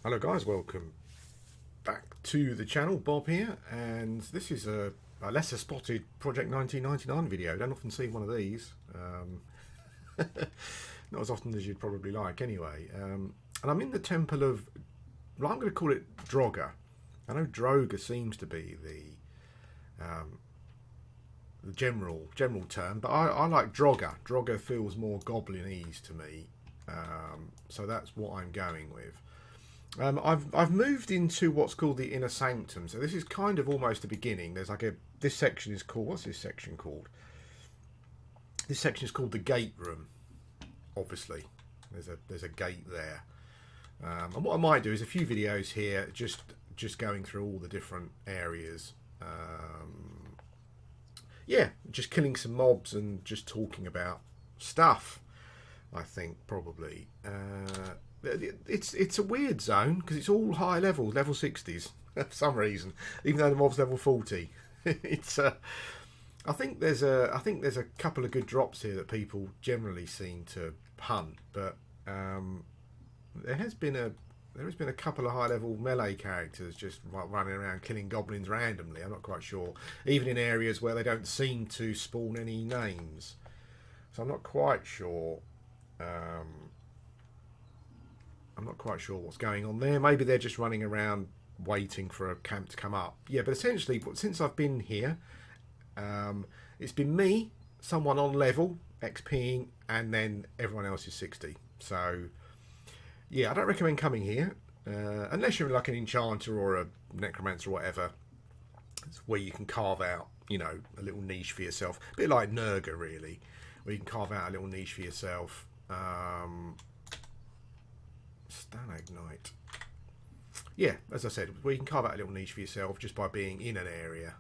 Hello guys, welcome back to the channel. Bob here, and this is a lesser spotted Project 1999 video. Don't often see one of these, not as often as you'd probably like anyway. And I'm in the temple of, well, I'm going to call it Droga. I know Droga seems to be the general term, but I like Droga. Droga feels more goblinese to me, so that's what I'm going with. I've moved into what's called the inner sanctum, so this is kind of almost the beginning. There's like this section is called, what's this section called? This section is called the gate room. Obviously, there's a gate there, and what I might do is a few videos here, just going through all the different areas. Yeah, just killing some mobs and just talking about stuff. I think probably. It's a weird zone because it's all high level 60s for some reason, even though the mob's level 40. It's I think there's a couple of good drops here that people generally seem to hunt, but there has been a couple of high level melee characters just running around killing goblins randomly. I'm not quite sure, even in areas where they don't seem to spawn any names. So I'm not quite sure. I'm not quite sure what's going on there. Maybe they're just running around waiting for a camp to come up. Yeah, but essentially, since I've been here, it's been me, someone on level, XPing, and then everyone else is 60. So, yeah, I don't recommend coming here. Unless you're like an enchanter or a necromancer or whatever. It's where you can carve out, a little niche for yourself. A bit like Nurga, really, where you can carve out a little niche for yourself. Stalagnite. Yeah, as I said, where you can carve out a little niche for yourself just by being in an area,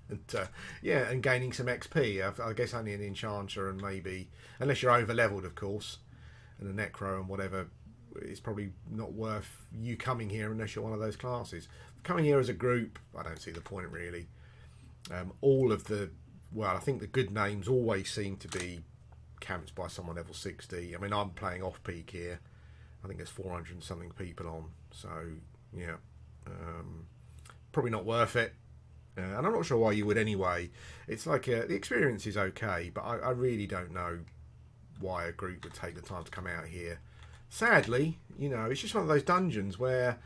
and and gaining some XP. I guess only an enchanter and maybe, unless you're over leveled, of course, and a necro and whatever, it's probably not worth you coming here unless you're one of those classes. Coming here as a group, I don't see the point really. All of the, well, I think the good names always seem to be camped by someone level 60. I mean, I'm playing off peak here. I think there's 400 and something people on, so yeah, probably not worth it. And I'm not sure why you would anyway. It's like the experience is okay, but I really don't know why a group would take the time to come out here. Sadly, it's just one of those dungeons where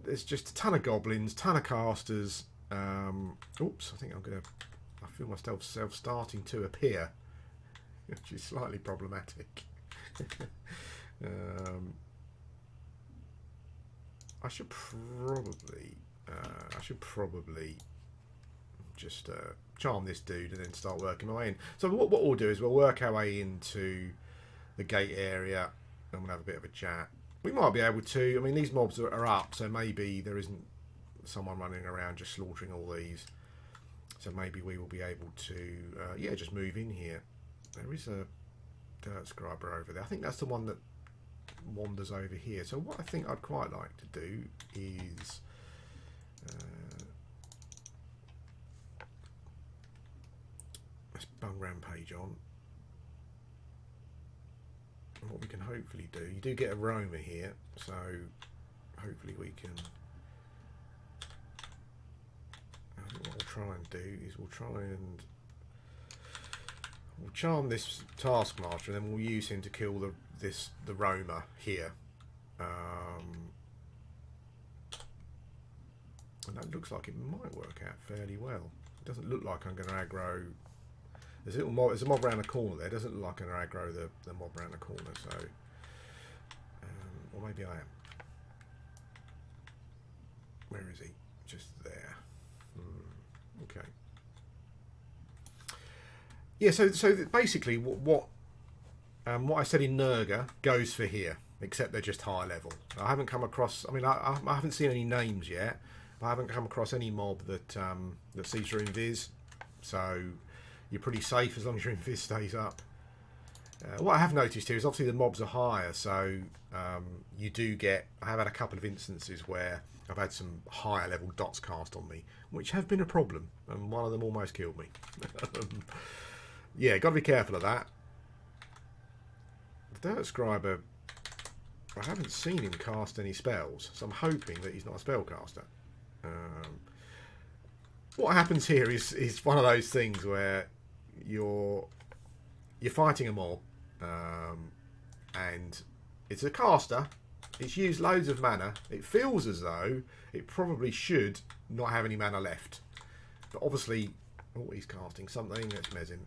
there's just a ton of goblins, ton of casters. Oops, I feel myself starting to appear, which is slightly problematic. I should probably just charm this dude and then start working my way in. So what we'll do is we'll work our way into the gate area and we'll have a bit of a chat. We might be able to. I mean, these mobs are up, so maybe there isn't someone running around just slaughtering all these. So maybe we will be able to, just move in here. There is a dirt scriber over there. I think that's the one that wanders over here. So what I think I'd quite like to do is let's bung rampage on. And what we can hopefully do, you do get aroma here, so hopefully we can, what we'll try and do is we'll charm this taskmaster, and then we'll use him to kill the Roma here. And that looks like it might work out fairly well. It doesn't look like I'm going to aggro. There's a mob around the corner there. It doesn't look like I'm going to aggro the mob around the corner. So, or maybe I am. Where is he? Just there. Okay. Yeah, so basically what I said in Nurga goes for here, except they're just high level. I haven't come across, I mean, I haven't seen any names yet, but I haven't come across any mob that sees your invis, so you're pretty safe as long as your invis stays up. What I have noticed here is obviously the mobs are higher, so you do get, I have had a couple of instances where I've had some higher level dots cast on me, which have been a problem, and one of them almost killed me. Yeah, got to be careful of that. The dirt scriber I haven't seen him cast any spells, so I'm hoping that he's not a spellcaster. What happens here is one of those things where you're fighting a mob, and it's a caster. It's used loads of mana. It feels as though it probably should not have any mana left, but obviously, oh, he's casting something. That's mezzing.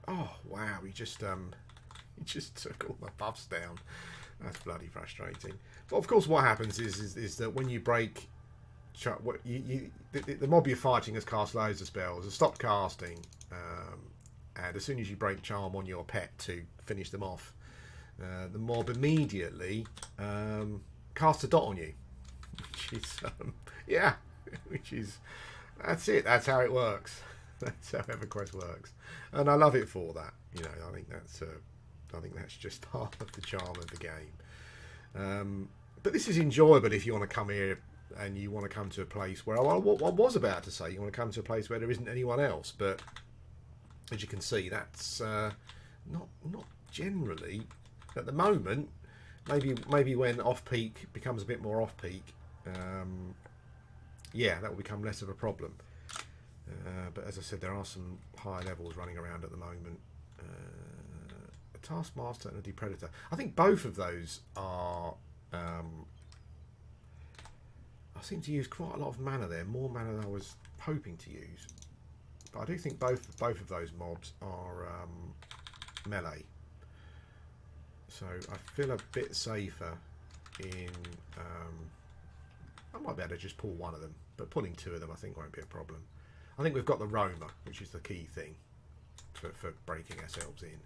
Oh wow, he just took all my buffs down. That's bloody frustrating. But of course, what happens is that when you break, the mob you're fighting has cast loads of spells, has stopped casting, and as soon as you break charm on your pet to finish them off, the mob immediately casts a dot on you, which is that's it. That's how it works. That's how Everquest works, and I love it for that. You know, I think that's just part of the charm of the game. But this is enjoyable if you want to come here and you want to come to a place where I was about to say you want to come to a place where there isn't anyone else. But as you can see, that's not generally at the moment. Maybe when off peak becomes a bit more off peak, yeah, that will become less of a problem. But as I said, there are some higher levels running around at the moment. A Taskmaster and a Depredator. I think both of those are. I seem to use quite a lot of mana there, more mana than I was hoping to use. But I do think both of those mobs are melee. So I feel a bit safer in. I might be able to just pull one of them, but pulling two of them I think won't be a problem. I think we've got the Roma, which is the key thing for breaking ourselves in.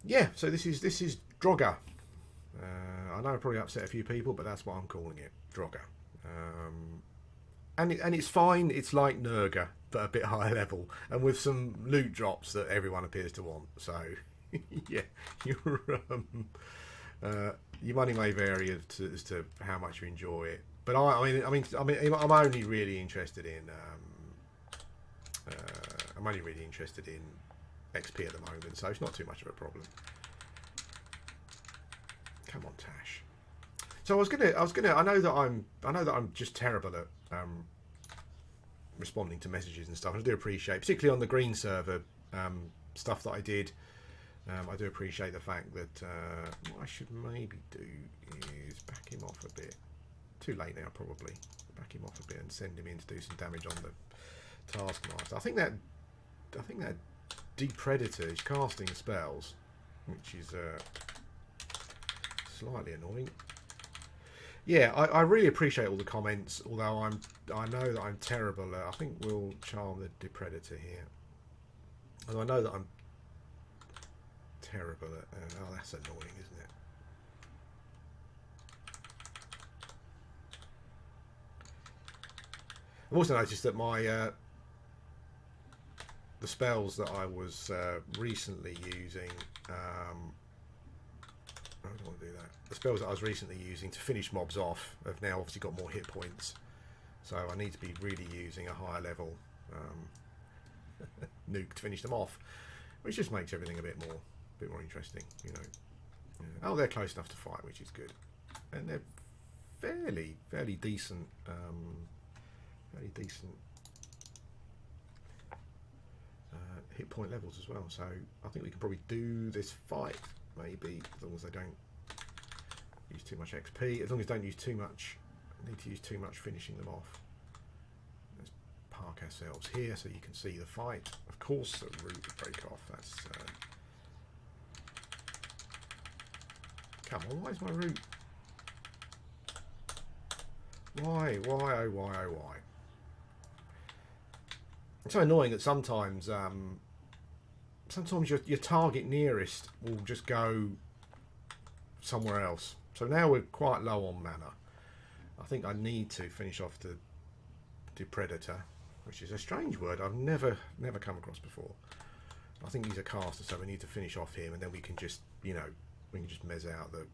Yeah, so this is Droga. I know I probably upset a few people, but that's what I'm calling it, Droga. And it's fine. It's like Nurga, but a bit higher level, and with some loot drops that everyone appears to want. So yeah, your money may vary as to how much you enjoy it. But I'm only really interested in. I'm only really interested in XP at the moment, so it's not too much of a problem. Come on, Tash. So I was gonna. I know that I'm just terrible at responding to messages and stuff. I do appreciate, particularly on the green server stuff that I did. I do appreciate the fact that what I should maybe do is back him off a bit. Too late now, probably. Back him off a bit and send him in to do some damage on the Taskmaster. I think that Depredator is casting spells, which is slightly annoying. Yeah, I really appreciate all the comments, although I know that I'm terrible at. I think we'll charm the Depredator here. Although I know that I'm terrible at. Oh, that's annoying, isn't it? I've also noticed that my the spells that I was recently using. I don't want to do that. The spells that I was recently using to finish mobs off have now obviously got more hit points, so I need to be really using a higher level nuke to finish them off, which just makes everything a bit more interesting, you know. Oh, they're close enough to fight, which is good, and they're fairly decent. Hit point levels as well, so I think we can probably do this fight maybe, as long as they don't use too much XP, as long as they don't use too much, need to use too much finishing them off. Let's park ourselves here so you can see the fight. Of course the root would break off. That's come on, why is my root, why oh why. It's so annoying that sometimes your target nearest will just go somewhere else. So now we're quite low on mana. I think I need to finish off the Depredator, which is a strange word I've never come across before. I think he's a caster, so we need to finish off him, and then we can just, you know, we can just mez out the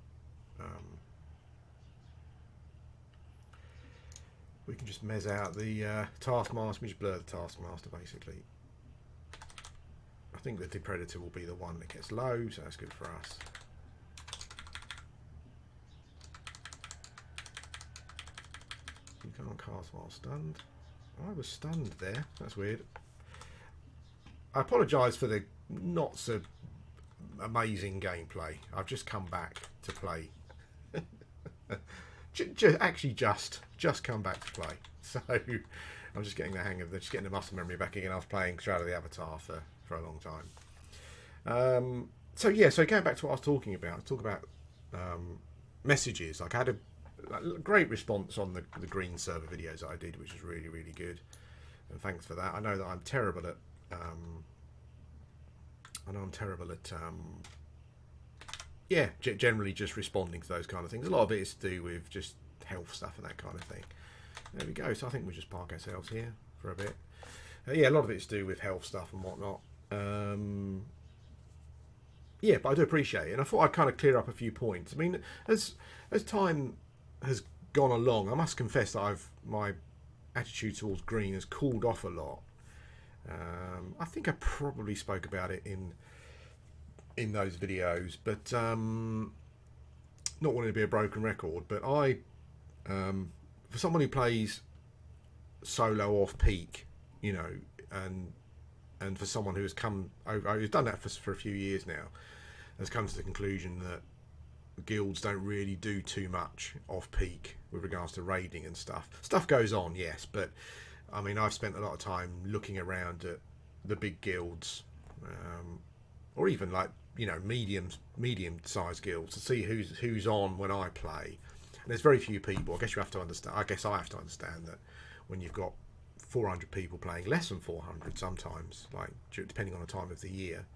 Taskmaster. We just blur the Taskmaster basically. I think the Depredator will be the one that gets low, so that's good for us. You can't cast while stunned. I was stunned there. That's weird. I apologise for the not so amazing gameplay. I've just come back to play. Actually, just come back to play. So I'm just getting the hang of just getting the muscle memory back again. I was playing Shroud of the Avatar for a long time. So yeah, so going back to what I was talking about, messages. Like I had a great response on the green server videos that I did, which was really, really good. And thanks for that. I know that I'm terrible at generally just responding to those kind of things. A lot of it is to do with just health stuff and that kind of thing. There we go. So I think we'll just park ourselves here for a bit. Yeah, a lot of it's to do with health stuff and whatnot. Yeah, but I do appreciate it. And I thought I'd kind of clear up a few points. I mean, as time has gone along, I must confess that my attitude towards green has cooled off a lot. I think I probably spoke about it in those videos, but not wanting to be a broken record, but I for someone who plays solo off peak, you know, and for someone who has come over, who's done that for a few years now, has come to the conclusion that guilds don't really do too much off peak with regards to raiding and stuff. Stuff goes on, yes, but I mean, I've spent a lot of time looking around at the big guilds, or even like, you know, medium-sized guilds to see who's on when I play. And there's very few people. I guess you have to understand. I guess I have to understand that when you've got 400 people playing, less than 400 sometimes, like depending on the time of the year.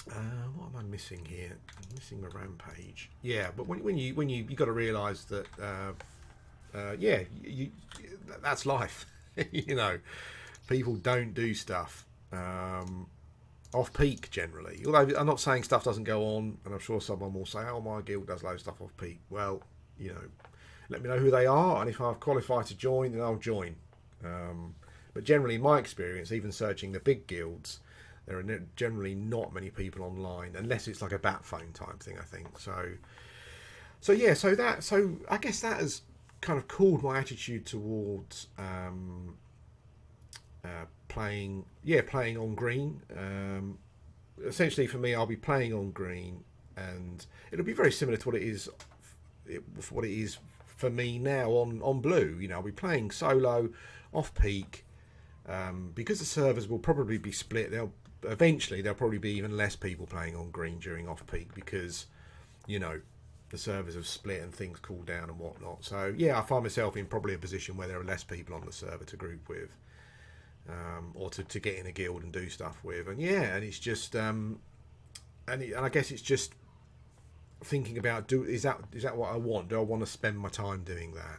What am I missing here? I'm missing a rampage. Yeah, but when you got to realise that yeah, that's life. You know, people don't do stuff off peak generally. Although I'm not saying stuff doesn't go on, and I'm sure someone will say, "Oh, my guild does loads of stuff off peak." Well, you know, let me know who they are, and if I've qualified to join, then I'll join. But generally, in my experience, even searching the big guilds, there are generally not many people online, unless it's like a bat phone type thing, I think. So yeah, so I guess that has kind of cooled my attitude towards playing on green. Essentially, for me, I'll be playing on green, and it'll be very similar to what it is for me now on blue. You know, I'll be playing solo off peak, because the servers will probably be split. Eventually there'll probably be even less people playing on green during off peak, because, you know, the servers have split and things cool down and whatnot. So yeah, I find myself in probably a position where there are less people on the server to group with, or to get in a guild and do stuff with. And yeah, and it's just and I guess it's just thinking about, is that what I want? Do I want to spend my time doing that?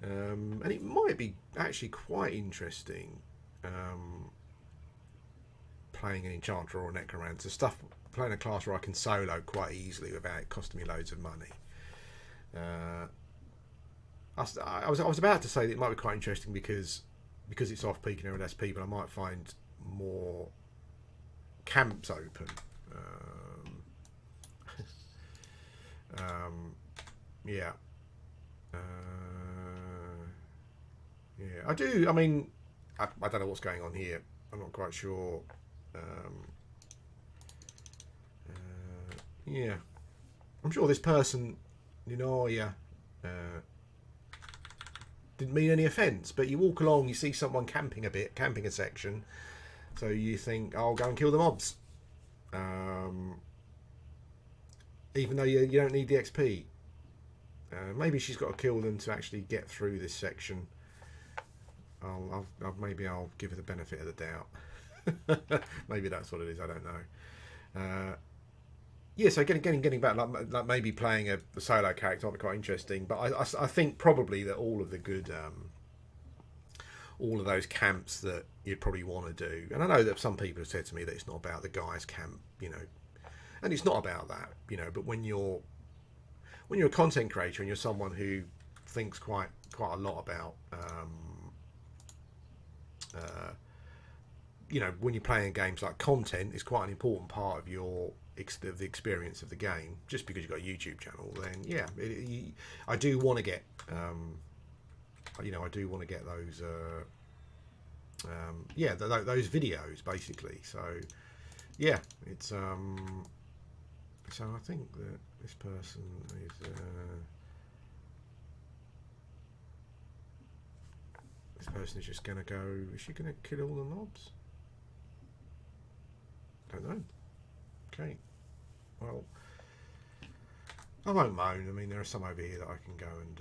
And it might be actually quite interesting, playing an enchanter or a necromancer, playing a class where I can solo quite easily without it costing me loads of money. I was about to say that it might be quite interesting because it's off peak and there are less people. I might find more camps open. Yeah. Yeah, I do. I mean, I don't know what's going on here. I'm not quite sure. Yeah, I'm sure this person, you know, yeah, didn't mean any offence, but you walk along, you see someone camping a section, so you think, I'll go and kill the mobs, even though you don't need the XP. Maybe she's got to kill them to actually get through this section. Maybe I'll give her the benefit of the doubt. Maybe that's what it is. I don't know. Yeah, so getting back, like maybe playing a solo character might be quite interesting. But I think probably that all of the good, all of those camps that you'd probably want to do. And I know that some people have said to me that it's not about the guys camp, you know, and it's not about that, you know. But when you're a content creator and you're someone who thinks quite a lot about, you know, when you're playing games, like content is quite an important part of the experience of the game. Just because you've got a YouTube channel, then yeah, I do want to get you know, I do want to get those. Yeah, those videos basically. So yeah, it's so I think that this person is this person is just gonna go. Is she gonna kill all the mobs? Don't know. Okay, well, I won't moan. I mean, there are some over here that I can go and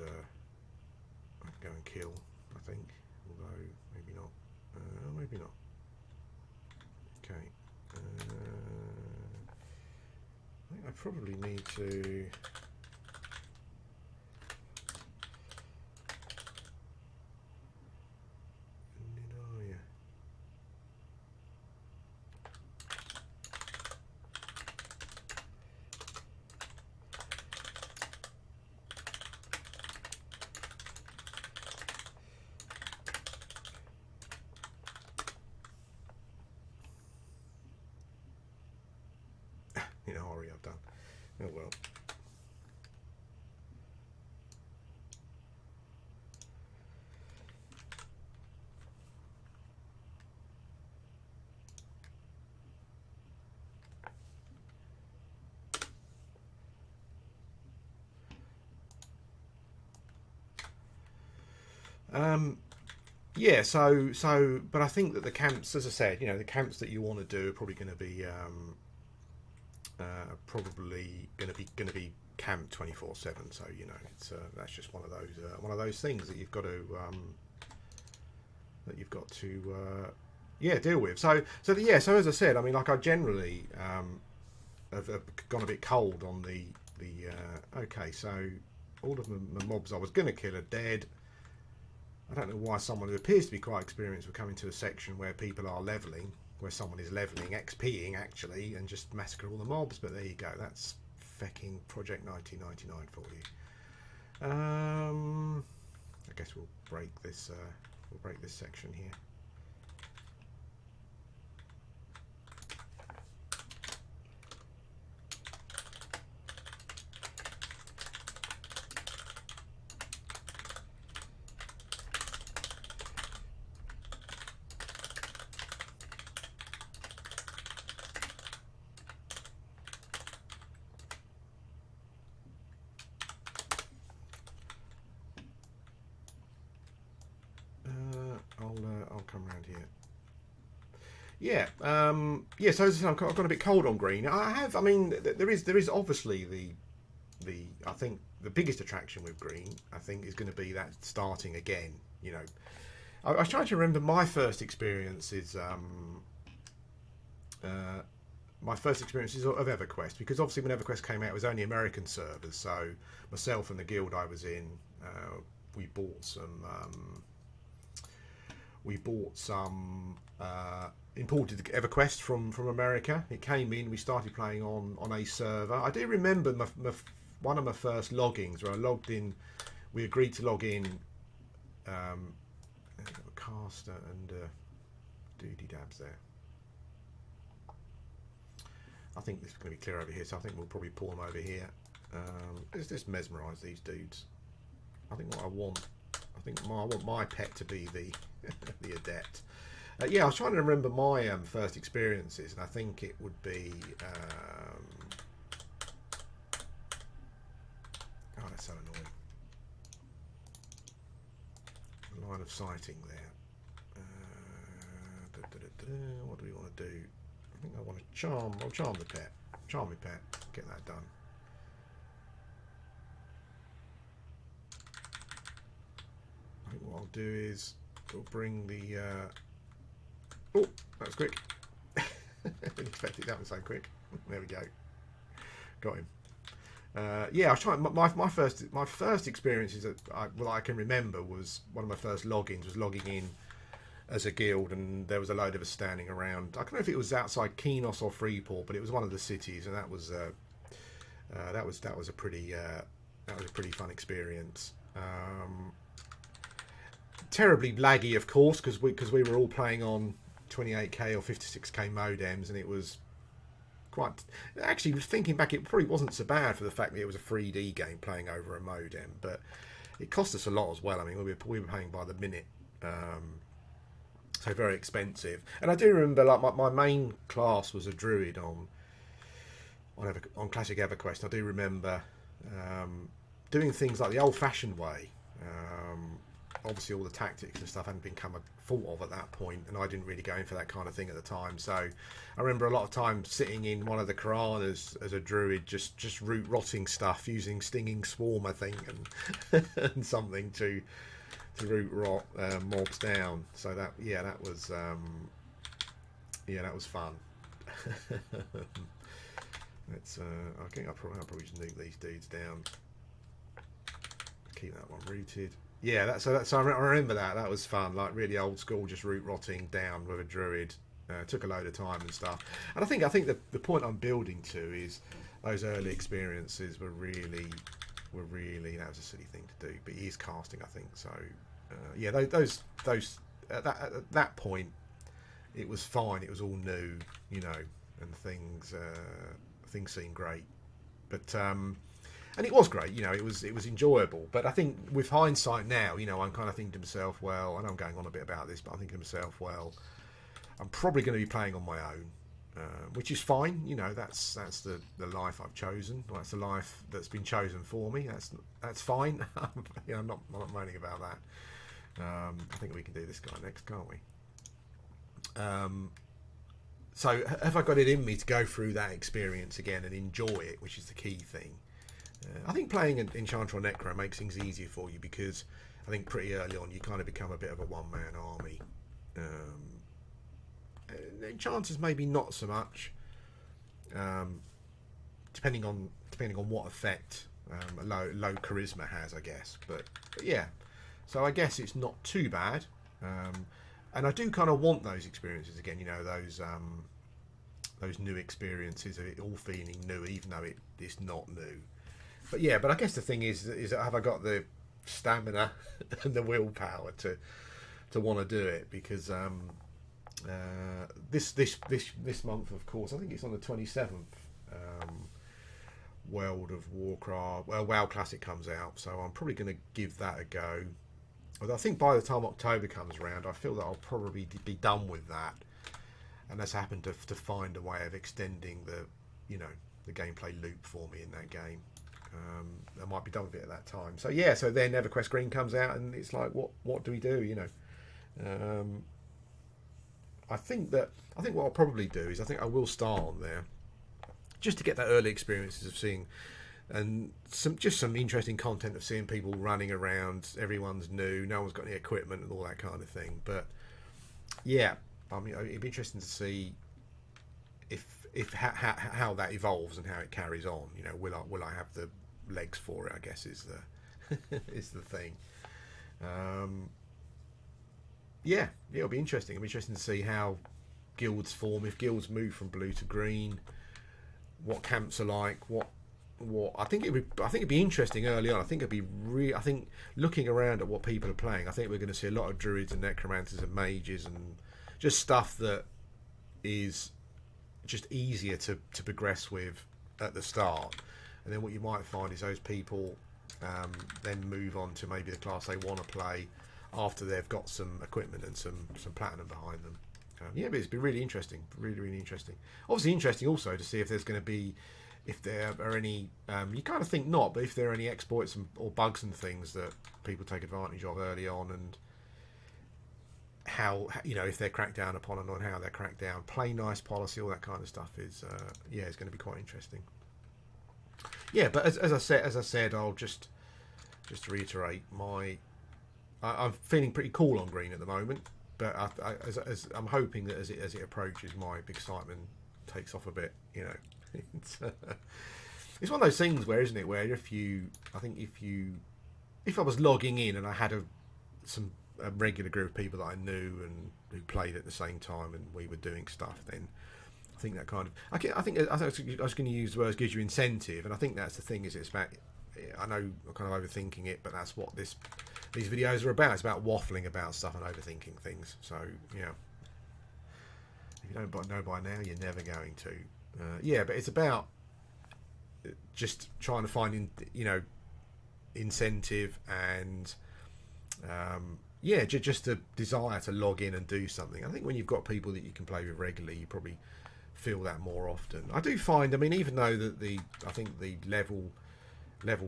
kill, I think, although maybe not. Maybe not. Okay. I think I probably need to. In a hurry, I've done. Oh well. Yeah, so, but I think that the camps, as I said, you know, the camps that you want to do are probably going to be camped 24/7. So you know, it's that's just one of those things that you've got to yeah, deal with. So as I said, I mean, like I generally have gone a bit cold on the okay. So all of the mobs I was going to kill are dead. I don't know why someone who appears to be quite experienced would come into a section where people are levelling, where someone is levelling, XPing actually, and just massacre all the mobs. But there you go. That's fecking Project 1999 for you. I guess we'll break this. We'll break this section here. I'll come around here. Yeah, yeah. So as I said, I've got a bit cold on green. I mean, there is obviously the I think the biggest attraction with green, I think, is going to be that starting again. You know, I was trying to remember my first experiences. My first experiences of EverQuest, because obviously when EverQuest came out, it was only American servers. So myself and the guild I was in, we bought some. Imported EverQuest from America. It came in. We started playing on a server. I do remember one of my first loggings where I logged in. We agreed to log in. A caster and doody dabs there. I think this is going to be clear over here, so I think we'll probably pull them over here. Let's just mesmerise these dudes. I think what I want. I want my pet to be the the adept. Yeah, I was trying to remember my first experiences, and I think it would be. Oh, that's so annoying. Line of sighting there. What do we want to do? I think I want to charm. I'll charm the pet. Charm my pet. Get that done. I think what I'll do is we'll bring the. Oh, that was quick. Didn't expect it to happen so quick. There we go. Got him. Yeah, I was trying. My first experiences that I can remember was one of my first logins was logging in as a guild, and there was a load of us standing around. I don't know if it was outside Kenos or Freeport, but it was one of the cities, and that was a pretty fun experience. Terribly laggy, of course, because we were all playing on 28k or 56k modems, and it was quite. Actually, thinking back, it probably wasn't so bad for the fact that it was a 3D game playing over a modem. But it cost us a lot as well. I mean, we were paying by the minute, so very expensive. And I do remember, like, my main class was a druid on classic Everquest. I do remember doing things like the old-fashioned way. Obviously, all the tactics and stuff hadn't become a thought of at that point, and I didn't really go in for that kind of thing at the time. So I remember a lot of times sitting in one of the Karanas as a druid, just root rotting stuff using Stinging Swarm, I think, and and something to root rot mobs down. So that was fun. Let's I think I'll probably just nuke these dudes down. Keep that one rooted. Yeah, so I remember that was fun, like really old school, just root rotting down with a druid. Took a load of time and stuff. And I think the point I'm building to is those early experiences were really that was a silly thing to do, but he is casting, I think. So yeah, those at that point it was fine. It was all new, you know, and things seemed great, but. And it was great, you know, it was enjoyable. But I think with hindsight now, you know, I'm kind of thinking to myself, well, I know I'm going on a bit about this, but I'm thinking to myself, well, I'm probably going to be playing on my own, which is fine. You know, that's the life I've chosen. That's the life that's been chosen for me. That's fine. You know, I'm not moaning about that. I think we can do this guy next, can't we? So have I got it in me to go through that experience again and enjoy it, which is the key thing. I think playing an Enchanter or Necro makes things easier for you, because I think pretty early on you kind of become a bit of a one-man army. Enchanters maybe not so much, depending on what effect a low charisma has, I guess. But yeah, so I guess it's not too bad. And I do kind of want those experiences again. You know, those new experiences of it all feeling new, even though it's not new. But yeah, but I guess the thing is have I got the stamina and the willpower to want to do it? Because this month, of course, I think it's on the 27th. World of Warcraft, WoW Classic comes out, so I'm probably going to give that a go. Although I think by the time October comes around, I feel that I'll probably be done with that, unless I happen to find a way of extending the gameplay loop for me in that game. I might be done with it at that time. So yeah, so then EverQuest Green comes out, and it's like, what do we do? You know, I think what I'll probably do is I will start on there, just to get that early experiences of seeing, and some interesting content of seeing people running around. Everyone's new, no one's got any equipment and all that kind of thing. But yeah, I mean, it'd be interesting to see how that evolves and how it carries on. You know, will I have the legs for it, I guess, is the thing. Yeah, it'll be interesting. It'll be interesting to see how guilds form, if guilds move from blue to green, what camps are like, what I think it'd be interesting early on. I think looking around at what people are playing, I think we're going to see a lot of druids and necromancers and mages and just stuff that is just easier to progress with at the start. And then what you might find is those people then move on to maybe the class they want to play after they've got some equipment and some platinum behind them. Yeah, but it's been really interesting, really interesting. Obviously interesting also to see if there's going to be, if there are any, you kind of think not, but if there are any exploits or bugs and things that people take advantage of early on, and how, you know, if they're cracked down upon and on how they're cracked down. Play nice policy, all that kind of stuff is, yeah, it's going to be quite interesting. Yeah, but as I said, I'll just to reiterate, I'm feeling pretty cool on green at the moment, but as I'm hoping that as it approaches, my excitement takes off a bit. You know, it's one of those things where, isn't it, where if I was logging in and I had a regular group of people that I knew and who played at the same time, and we were doing stuff, then I think that kind of I was going to use the words gives you incentive, and I think that's the thing. Is it's about, I know I'm kind of overthinking it, but that's what these videos are about. It's about waffling about stuff and overthinking things. So yeah, if you don't know by now, you're never going to. Yeah, but it's about just trying to find, you know, incentive and yeah, just a desire to log in and do something. I think when you've got people that you can play with regularly, you probably feel that more often. I do find, I mean, even though that I think the level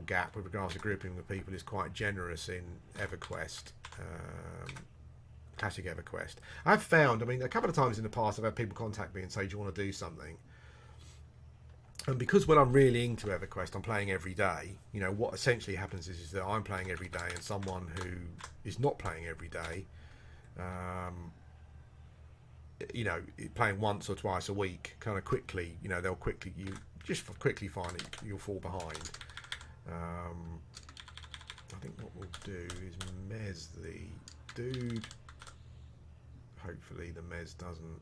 gap with regards to grouping with people is quite generous in EverQuest, classic EverQuest. I've found, I mean, a couple of times in the past I've had people contact me and say, do you want to do something? And because when I'm really into EverQuest, I'm playing every day, you know, what essentially happens is that I'm playing every day and someone who is not playing every day, you know, playing once or twice a week, kind of quickly, you know, you just quickly find it, you'll fall behind. I think what we'll do is mez the dude. Hopefully the mez doesn't.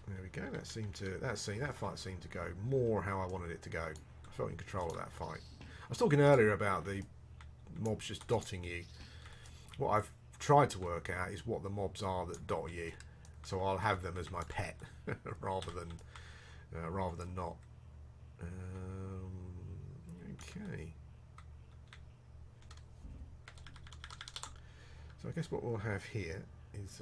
There we go. That fight seemed to go more how I wanted it to go. I felt in control of that fight. I was talking earlier about the mobs just dotting you. What I've tried to work out is what the mobs are that dot you, so I'll have them as my pet rather than not. Okay. So I guess what we'll have here is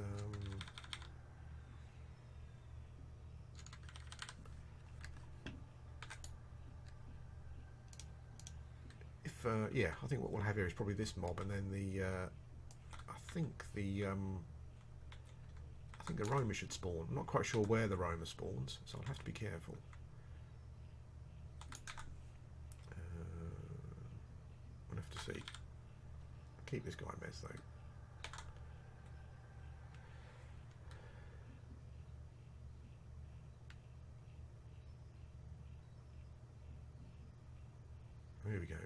yeah, I think what we'll have here is probably this mob, and then I think the Roma should spawn. I'm not quite sure where the Roma spawns, so I'll have to be careful. We'll have to see. Keep this guy mez though. Here we go.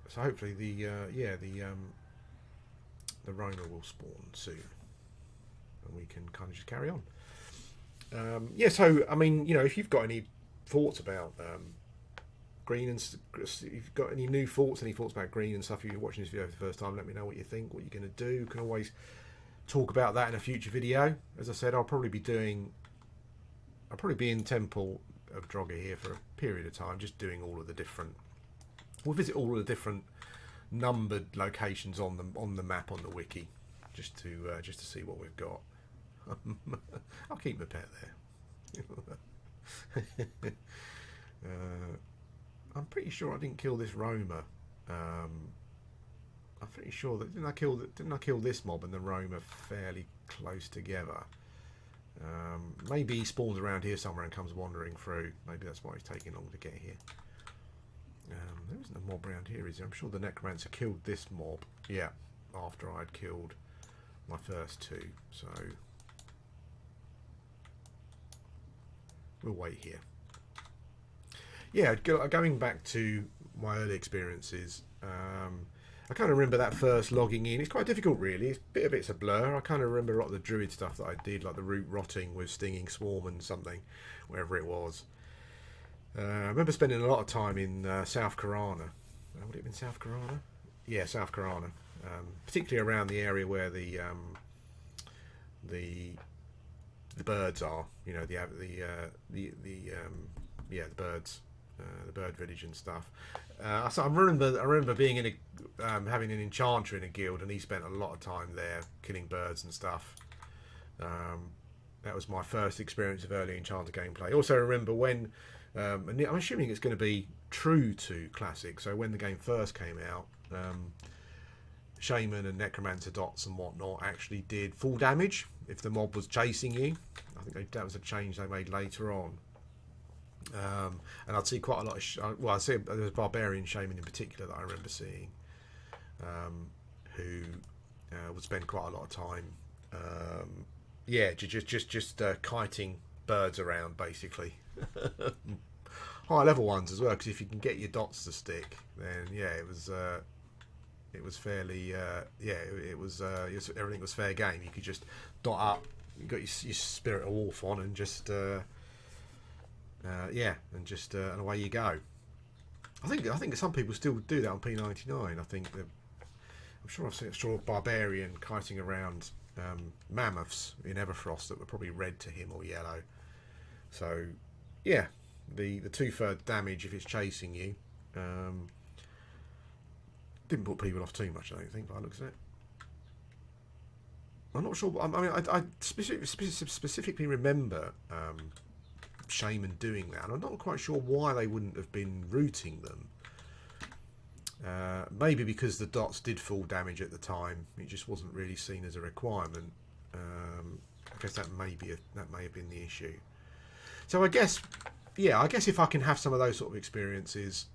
So hopefully the Roma will spawn soon, and we can kind of just carry on. Yeah, so I mean, you know, if you've got any thoughts about green and if you've got any new thoughts, about green and stuff, if you're watching this video for the first time, let me know what you think, what you're going to do. You can always talk about that in a future video. As I said, I'll probably be in Temple of Droga here for a period of time, just doing all of the different. We'll visit all of the different numbered locations on the map on the wiki, just to see what we've got. I'll keep my pet there. I'm pretty sure I didn't kill this Roma. I'm pretty sure that didn't I kill this mob and the Roma fairly close together. Maybe he spawns around here somewhere and comes wandering through. Maybe that's why he's taking long to get here. There isn't a mob around here, is there? I'm sure the Necromancer killed this mob. Yeah, after I'd killed my first two. So we'll wait here. Yeah, going back to my early experiences, I kind of remember that first logging in. It's quite difficult, really. A bit of it's a blur. I kind of remember a lot of the druid stuff that I did, like the root rotting with stinging swarm and something, wherever it was. I remember spending a lot of time in South Karana. Would it have been South Karana? Yeah, South Karana. Particularly around the area where the birds are. You know, the birds, the bird village and stuff. So I remember being in having an enchanter in a guild, and he spent a lot of time there killing birds and stuff. That was my first experience of early enchanter gameplay. Also remember when. And I'm assuming it's going to be true to Classic. So when the game first came out, Shaman and Necromancer dots and whatnot actually did full damage if the mob was chasing you. I think that was a change they made later on. And I'd see quite a lot of... I'd see there was a Barbarian Shaman in particular that I remember seeing, who would spend quite a lot of time, just kiting birds around, basically. High level ones as well, because if you can get your dots to stick, then yeah, it was fairly everything was fair game. You could just dot up, you got your Spirit of Wolf on, and just yeah, and just and away you go. I think some people still do that on P99. I think that I'm sure I've seen a straw barbarian kiting around mammoths in Everfrost that were probably red to him or yellow. So yeah, the 2/3 damage if it's chasing you. Didn't put people off too much, I don't think, by the looks of it. I'm not sure. I mean, I specifically remember Shaman doing that, and I'm not quite sure why they wouldn't have been routing them. Maybe because the dots did full damage at the time, it just wasn't really seen as a requirement. I guess that may have been the issue. So I guess, yeah, I guess if I can have some of those sort of experiences,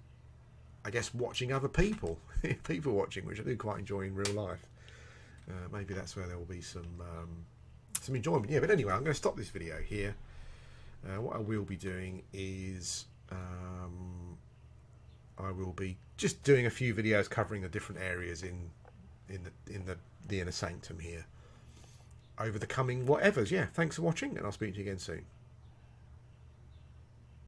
I guess watching other people, people watching, which I do quite enjoy in real life, maybe that's where there will be some enjoyment. Yeah, but anyway, I'm going to stop this video here. What I will be doing is I will be just doing a few videos covering the different areas in the inner sanctum here over the coming whatevers. Yeah, thanks for watching, and I'll speak to you again soon.